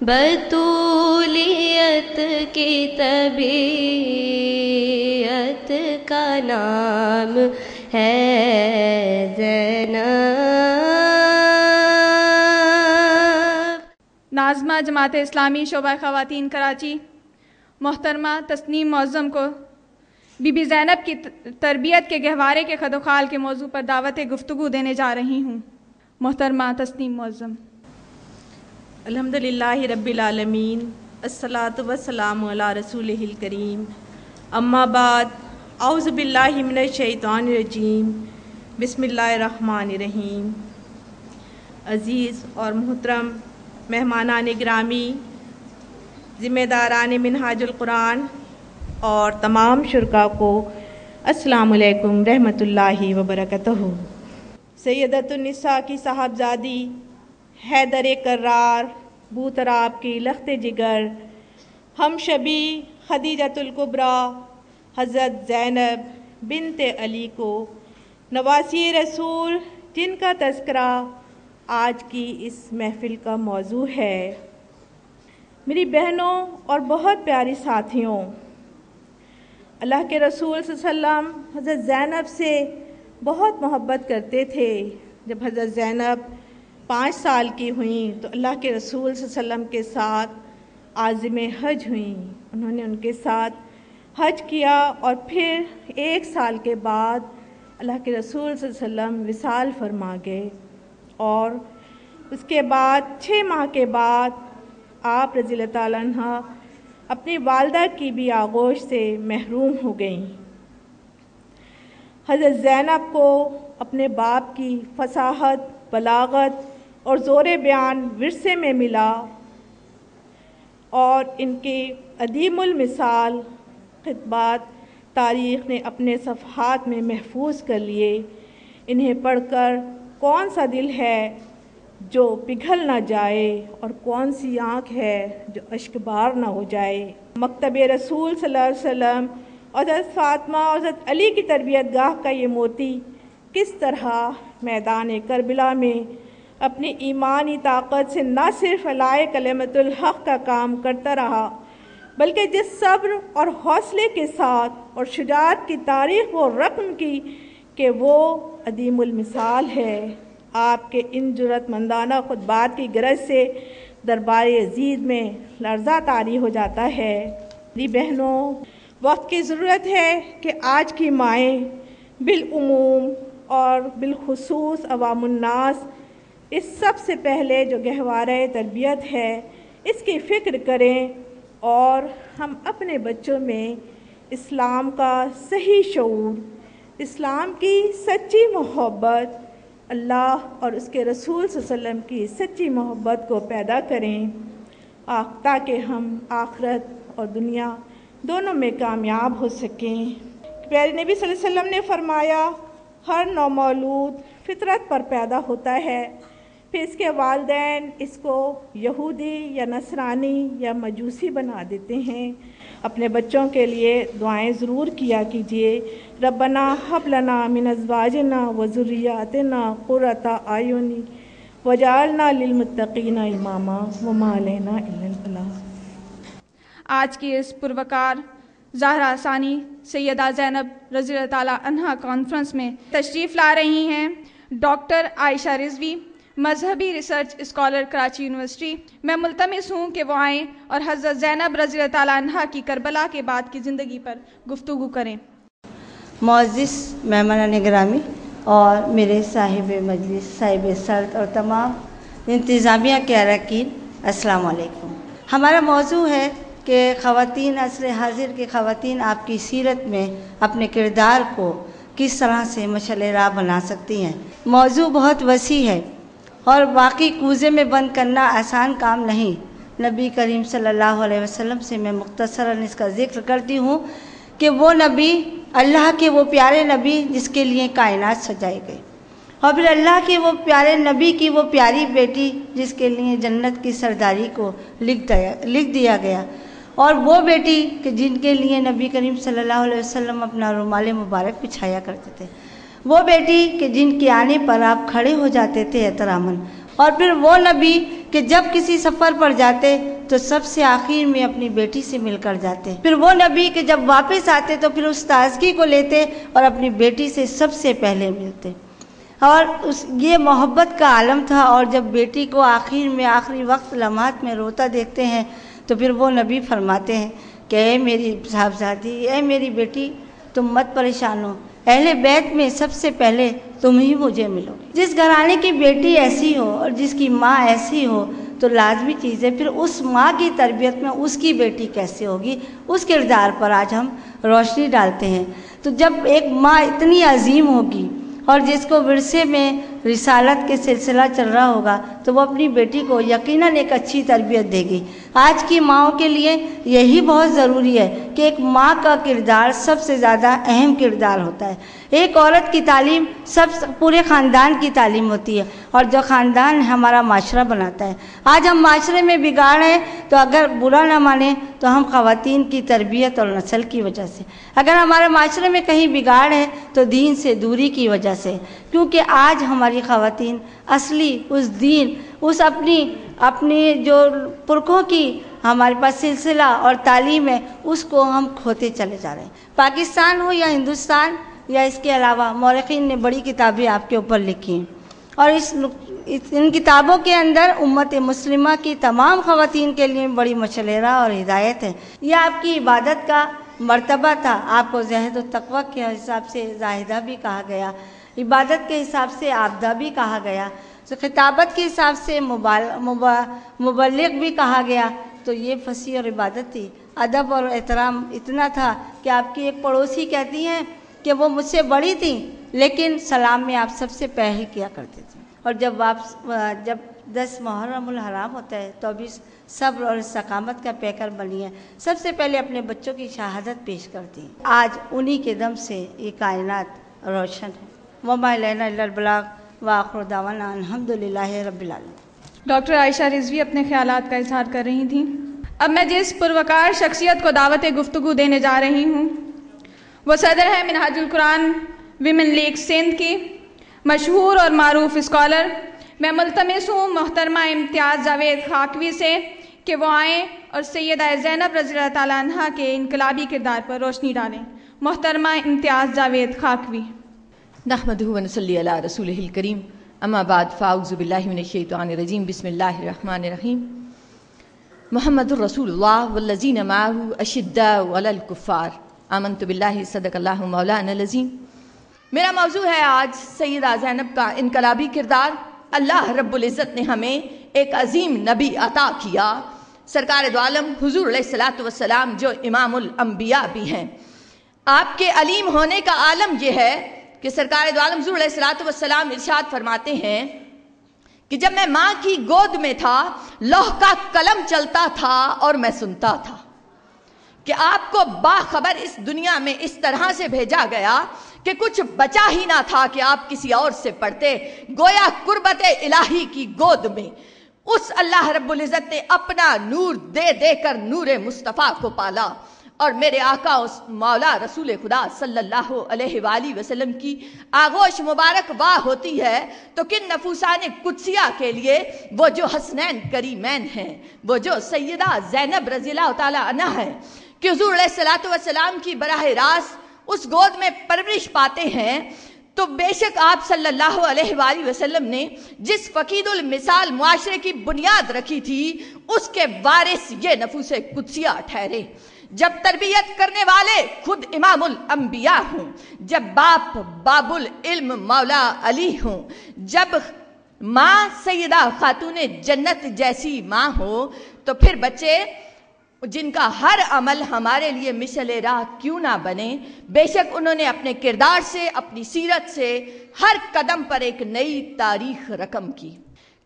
بطولیت کی طبیعت کا نام ہے زینب۔ ناظمہ جماعت اسلامی شعبہ خواتین کراچی محترمہ تسنیم معظم کو بی بی زینب کی تربیت کے گہوارے کے خدوخال کے موضوع پر دعوت گفتگو دینے جا رہی ہوں۔ محترمہ تسنیم معظم۔ الحمدللہ رب العالمین، الصلاۃ والسلام علی رسولہ الکریم، اما بعد، اعوذ باللہ من الشیطان الرجیم، بسم اللہ الرحمن الرحیم۔ عزیز اور محترم مہمانان گرامی، ذمہ داران منہاج القرآن اور تمام شرکاء کو السلام علیکم رحمۃ اللہ وبرکاتہ۔ سیدۃ النساء کی صاحبزادی حیدر کرار بوتراب کی لخت جگر ہم شبی خدیجۃ الکبریٰ حضرت زینب بنت علی کو نواسی رسول جن کا تذکرہ آج کی اس محفل کا موضوع ہے۔ میری بہنوں اور بہت پیاری ساتھیوں، اللہ کے رسول صلی اللہ علیہ وسلم حضرت زینب سے بہت محبت کرتے تھے۔ جب حضرت زینب 5 سال کی ہوئیں تو اللہ کے رسول صلی اللہ علیہ وسلم کے ساتھ عازم حج ہوئیں۔ انہوں نے ان کے ساتھ حج کیا اور پھر 1 سال کے بعد اللہ کے رسول صلی اللہ علیہ وسلم وصال فرما گئے، اور اس کے بعد 6 ماہ کے بعد آپ رضی اللہ تعالیٰ عنہ اپنی والدہ کی بھی آغوش سے محروم ہو گئیں۔ حضرت زینب کو اپنے باپ کی فصاحت، بلاغت اور زور بیان ورثے میں ملا، اور ان کے عدیم المثال خطبات تاریخ نے اپنے صفحات میں محفوظ کر لیے۔ انہیں پڑھ کر کون سا دل ہے جو پگھل نہ جائے، اور کون سی آنکھ ہے جو اشک بار نہ ہو جائے۔ مکتب رسول صلی اللہ علیہ وسلم اور حضرت فاطمہ اور حضرت علی کی تربیت گاہ کا یہ موتی کس طرح میدان کربلا میں اپنی ایمانی طاقت سے نہ صرف اعلاء کلمۃ الحق کا کام کرتا رہا، بلکہ جس صبر اور حوصلے کے ساتھ اور شجاعت کی تاریخ وہ رقم کی کہ وہ عدیم المثال ہے۔ آپ کے ان جرأت مندانہ خطبات کی غرض سے دربار عزیز میں لرزہ طاری ہو جاتا ہے۔ میری بہنوں، وقت کی ضرورت ہے کہ آج کی مائیں بالعموم اور بالخصوص عوام الناس اس سب سے پہلے جو گہوارہ تربیت ہے اس کی فکر کریں، اور ہم اپنے بچوں میں اسلام کا صحیح شعور، اسلام کی سچی محبت، اللہ اور اس کے رسول صلی اللہ علیہ وسلم کی سچی محبت کو پیدا کریں، تاکہ ہم آخرت اور دنیا دونوں میں کامیاب ہو سکیں۔ پیارے نبی صلی اللہ علیہ وسلم نے فرمایا، ہر نومولود فطرت پر پیدا ہوتا ہے، پھر اس کے والدین اس کو یہودی یا نصرانی یا مجوسی بنا دیتے ہیں۔ اپنے بچوں کے لیے دعائیں ضرور کیا کیجیے۔ ربنا ھب لنا من ازواجنا وذریاتنا قرۃ اعین وجعلنا للمتقین اماما وما علینا الا البلاغ۔ آج کی اس پروقار زہرا ثانی سیدہ زینب رضی اللہ تعالیٰ عنہا کانفرنس میں تشریف لا رہی ہیں ڈاکٹر عائشہ رضوی، مذہبی ریسرچ اسکالر کراچی یونیورسٹی۔ میں ملتمس ہوں کہ وہ آئیں اور حضرت زینب رضی اللہ تعالیٰ عنہا کی کربلا کے بعد کی زندگی پر گفتگو کریں۔ معزز مہمانان گرامی اور میرے صاحب مجلس، صاحب سرد اور تمام انتظامیہ کے اراکین، السلام علیکم۔ ہمارا موضوع ہے کہ خواتین عصر حاضر کی خواتین آپ کی سیرت میں اپنے کردار کو کس طرح سے مشعل راہ بنا سکتی ہیں۔ موضوع بہت وسیع ہے اور واقعی کوزے میں بند کرنا آسان کام نہیں۔ نبی کریم صلی اللہ علیہ وسلم سے میں مختصراً اس کا ذکر کرتی ہوں کہ وہ نبی اللہ کے وہ پیارے نبی جس کے لیے کائنات سجائی گئی، اور پھر اللہ کے وہ پیارے نبی کی وہ پیاری بیٹی جس کے لیے جنت کی سرداری کو لکھ دیا گیا، اور وہ بیٹی کہ جن کے لیے نبی کریم صلی اللہ علیہ وسلم اپنا رومال مبارک بچھایا کرتے تھے، وہ بیٹی کہ جن کے آنے پر آپ کھڑے ہو جاتے تھے احتراماً، اور پھر وہ نبی کہ جب کسی سفر پر جاتے تو سب سے آخر میں اپنی بیٹی سے مل کر جاتے، پھر وہ نبی کہ جب واپس آتے تو پھر اس تازگی کو لیتے اور اپنی بیٹی سے سب سے پہلے ملتے، اور یہ محبت کا عالم تھا۔ اور جب بیٹی کو آخر میں آخری وقت لمحات میں روتا دیکھتے ہیں تو پھر وہ نبی فرماتے ہیں کہ اے میری صاحبزادی، اے میری بیٹی، تم مت پریشان ہو، اہل بیت میں سب سے پہلے تم ہی مجھے ملو۔ جس گھرانے کی بیٹی ایسی ہو اور جس کی ماں ایسی ہو تو لازمی چیز ہے پھر اس ماں کی تربیت میں اس کی بیٹی کیسے ہوگی، اس کردار پر آج ہم روشنی ڈالتے ہیں۔ تو جب ایک ماں اتنی عظیم ہوگی اور جس کو ورثے میں رسالت کے سلسلہ چل رہا ہوگا تو وہ اپنی بیٹی کو یقیناً ایک اچھی تربیت دے گی۔ آج کی ماؤں کے لیے یہی بہت ضروری ہے کہ ایک ماں کا کردار سب سے زیادہ اہم کردار ہوتا ہے۔ ایک عورت کی تعلیم پورے خاندان کی تعلیم ہوتی ہے، اور جو خاندان ہمارا معاشرہ بناتا ہے۔ آج ہم معاشرے میں بگاڑ ہیں تو اگر برا نہ مانیں تو ہم خواتین کی تربیت اور نسل کی وجہ سے، اگر ہمارے معاشرے میں کہیں بگاڑ ہے تو دین سے دوری کی وجہ سے، کیونکہ آج ہماری خواتین اصلی اس دین، اس اپنی جو پرکھوں کی ہمارے پاس سلسلہ اور تعلیم ہے اس کو ہم کھوتے چلے جا رہے ہیں۔ پاکستان ہو یا ہندوستان یا اس کے علاوہ، مورخین نے بڑی کتابیں آپ کے اوپر لکھی ہیں، اور ان کتابوں کے اندر امت مسلمہ کی تمام خواتین کے لیے بڑی مشورہ اور ہدایت ہے۔ یہ آپ کی عبادت کا مرتبہ تھا، آپ کو زہد و تقوی کے حساب سے زاہدہ بھی کہا گیا، عبادت کے حساب سے عابدہ بھی کہا گیا، تو خطابت کے حساب سے مبلغ بھی کہا گیا۔ تو یہ فصیح اور عبادت تھی، ادب اور احترام اتنا تھا کہ آپ کی ایک پڑوسی کہتی ہیں کہ وہ مجھ سے بڑی تھیں لیکن سلام میں آپ سب سے پہل کیا کرتے تھے، اور جب 10 محرم الحرام ہوتا ہے تو ابھی صبر اور استقامت کا پیکر بنی ہے، سب سے پہلے اپنے بچوں کی شہادت پیش کرتی ہیں۔ آج انہی کے دم سے یہ کائنات روشن ہے۔ وما الینا الا البلاغ وآخر دعوانا الحمدللہ رب العالمین۔ ڈاکٹر عائشہ رضوی اپنے خیالات کا اظہار کر رہی تھیں۔ اب میں جس پروقار شخصیت کو دعوت گفتگو دینے جا رہی ہوں وہ صدر ہے منہاج القرآن ویمن لیگ سندھ کی، مشہور اور معروف اسکالر۔ میں ملتمس ہوں محترمہ امتیاز جاوید خاکوی سے کہ وہ آئیں اور سیدہ زینب رضی اللہ تعالیٰ عنہ کے انقلابی کردار پر روشنی ڈالیں۔ محترمہ امتیاز جاوید خاکوی۔ نحمدہ ونصلی علی رسولہ الکریم، اما بعد فاعوذ باللہ من الشیطان الرجیم، بسم اللہ الرحمن الرحیم۔ محمد الرسول اللہ والذین معہ اشداء علی الکفار، آمنت باللہ، صدق اللہ مولانا العظیم۔ میرا موضوع ہے آج سیدہ زینب کا انقلابی کردار۔ اللہ رب العزت نے ہمیں ایک عظیم نبی عطا کیا، سرکار دو عالم حضور علیہ الصلوۃ والسلام، جو امام الانبیاء بھی ہیں۔ آپ کے علیم ہونے کا عالم یہ ہے کہ سرکار دو عالم حضور علیہ الصلوۃ والسلام ارشاد فرماتے ہیں کہ جب میں ماں کی گود میں تھا لوح کا قلم چلتا تھا اور میں سنتا تھا، کہ آپ کو باخبر اس دنیا میں اس طرح سے بھیجا گیا کہ کچھ بچا ہی نہ تھا کہ آپ کسی اور سے پڑھتے، گویا قربت الہی کی گود میں اس اللہ رب العزت نے اپنا نور دے دے کر نور مصطفیٰ کو پالا۔ اور میرے آقا مولا رسول خدا صلی اللہ علیہ وآلہ وسلم کی آغوش مبارک واہ ہوتی ہے تو کن نفوسان قدسیہ کے لیے وہ جو حسنین کریمین ہیں، وہ جو سیدہ زینب رضی اللہ تعالیٰ عنہ ہے، کہ حضور علیہ الصلوۃ والسلام کی براہ راست اس گود میں پرورش پاتے ہیں، تو بے شک آپ صلی اللہ علیہ وآلہ وسلم نے جس فقید المثال معاشرے کی بنیاد رکھی تھی اس کے وارث یہ نفوس قدسیہ ٹھہرے۔ جب تربیت کرنے والے خود امام الانبیاء ہوں، جب باپ باب العلم مولا علی ہوں، جب ماں سیدہ خاتون جنت جیسی ماں ہو، تو پھر بچے جن کا ہر عمل ہمارے لیے مثل راہ کیوں نہ بنے، بے شک انہوں نے اپنے کردار سے، اپنی سیرت سے ہر قدم پر ایک نئی تاریخ رقم کی۔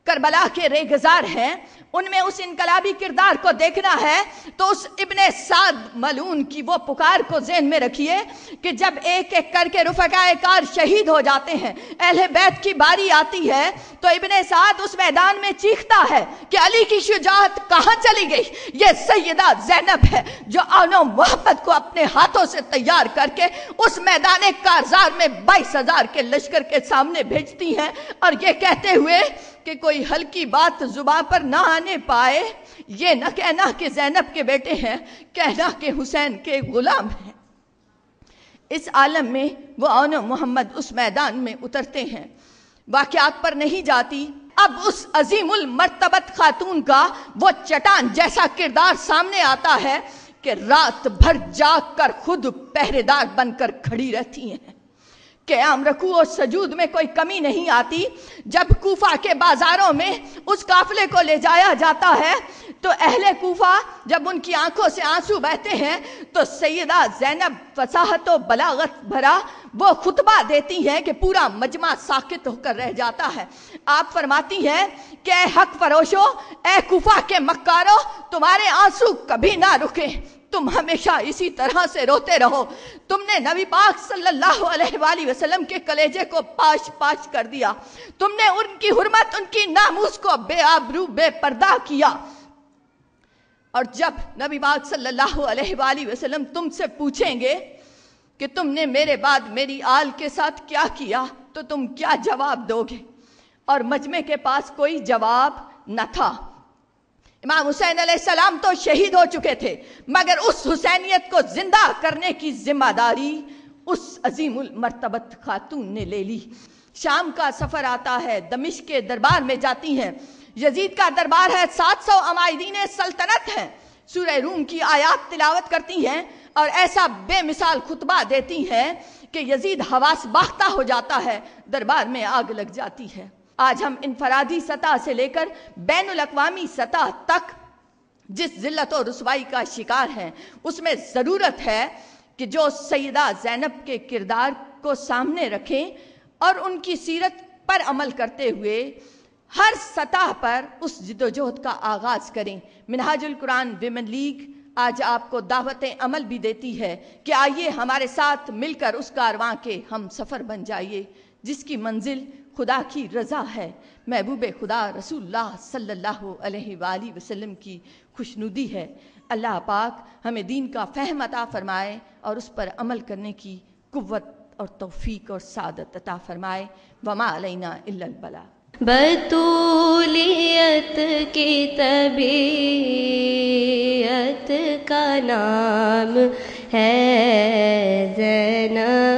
کربلا کے ریگزار ہیں، ان میں اس انقلابی کردار کو دیکھنا ہے تو اس ابن سعد ملعون کی وہ پکار کو ذہن میں رکھیے کہ جب ایک ایک کر کے رفقائے کار شہید ہو جاتے ہیں، اہل بیت کی باری آتی ہے تو ابن سعد اس میدان میں چیختا ہے کہ علی کی شجاعت کہاں چلی گئی؟ یہ سیدہ زینب ہے جو آن و محبت کو اپنے ہاتھوں سے تیار کر کے اس میدان کارزار میں 22,000 کے لشکر کے سامنے بھیجتی ہیں، اور یہ کہتے ہوئے کہ کوئی ہلکی بات زباں پر نہ آنے پائے، یہ نہ کہنا کہ زینب کے بیٹے ہیں، کہنا کہ حسین کے غلام ہیں۔ اس عالم میں وہ اون محمد اس میدان میں اترتے ہیں، واقعات پر نہیں جاتی۔ اب اس عظیم المرتبت خاتون کا وہ چٹان جیسا کردار سامنے آتا ہے کہ رات بھر جاگ کر خود پہرے دار بن کر کھڑی رہتی ہیں۔ قیام رکوع اور سجود میں کوئی کمی نہیں آتی۔ جب کوفہ کے بازاروں میں اس قافلے کو لے جایا جاتا ہے تو اہل کوفہ جب ان کی آنکھوں سے آنسو بہتے ہیں تو سیدہ زینب فصاحت و بلاغت بھرا وہ خطبہ دیتی ہیں کہ پورا مجمع ساکت ہو کر رہ جاتا ہے۔ آپ فرماتی ہیں کہ اے حق فروشو، اے کوفہ کے مکارو، تمہارے آنسو کبھی نہ رکیں، تم ہمیشہ اسی طرح سے روتے رہو۔ تم نے نبی پاک صلی اللہ علیہ وآلہ وسلم کے کلیجے کو پاش پاش کر دیا، تم نے ان کی حرمت، ان کی ناموس کو بے آبرو بے پردہ کیا۔ اور جب نبی پاک صلی اللہ علیہ وآلہ وسلم تم سے پوچھیں گے کہ تم نے میرے بعد میری آل کے ساتھ کیا کیا تو تم کیا جواب دو گے؟ اور مجمع کے پاس کوئی جواب نہ تھا۔ امام حسین علیہ السلام تو شہید ہو چکے تھے، مگر اس حسینیت کو زندہ کرنے کی ذمہ داری اس عظیم المرتبت خاتون نے لے لی۔ شام کا سفر آتا ہے، دمشق کے دربار میں جاتی ہیں۔ یزید کا دربار ہے، 700 عمائدین سلطنت ہیں۔ سورہ روم کی آیات تلاوت کرتی ہیں اور ایسا بے مثال خطبہ دیتی ہیں کہ یزید حواس باختہ ہو جاتا ہے، دربار میں آگ لگ جاتی ہے۔ آج ہم انفرادی سطح سے لے کر بین الاقوامی سطح تک جس ذلت و رسوائی کا شکار ہیں، اس میں ضرورت ہے کہ جو سیدہ زینب کے کردار کو سامنے رکھیں اور ان کی سیرت پر عمل کرتے ہوئے ہر سطح پر اس جد و جہد کا آغاز کریں۔ منہاج القرآن ویمن لیگ آج آپ کو دعوت عمل بھی دیتی ہے کہ آئیے ہمارے ساتھ مل کر اس کارواں کے ہم سفر بن جائیے جس کی منزل خدا کی رضا ہے، محبوب خدا رسول اللہ صلی اللہ علیہ وآلہ وسلم کی خوشنودی ہے۔ اللہ پاک ہمیں دین کا فہم عطا فرمائے اور اس پر عمل کرنے کی قوت اور توفیق اور سعادت عطا فرمائے۔ وما علینا الا البلاغ۔ بطولیت کی طبیعت کا نام ہے زینب،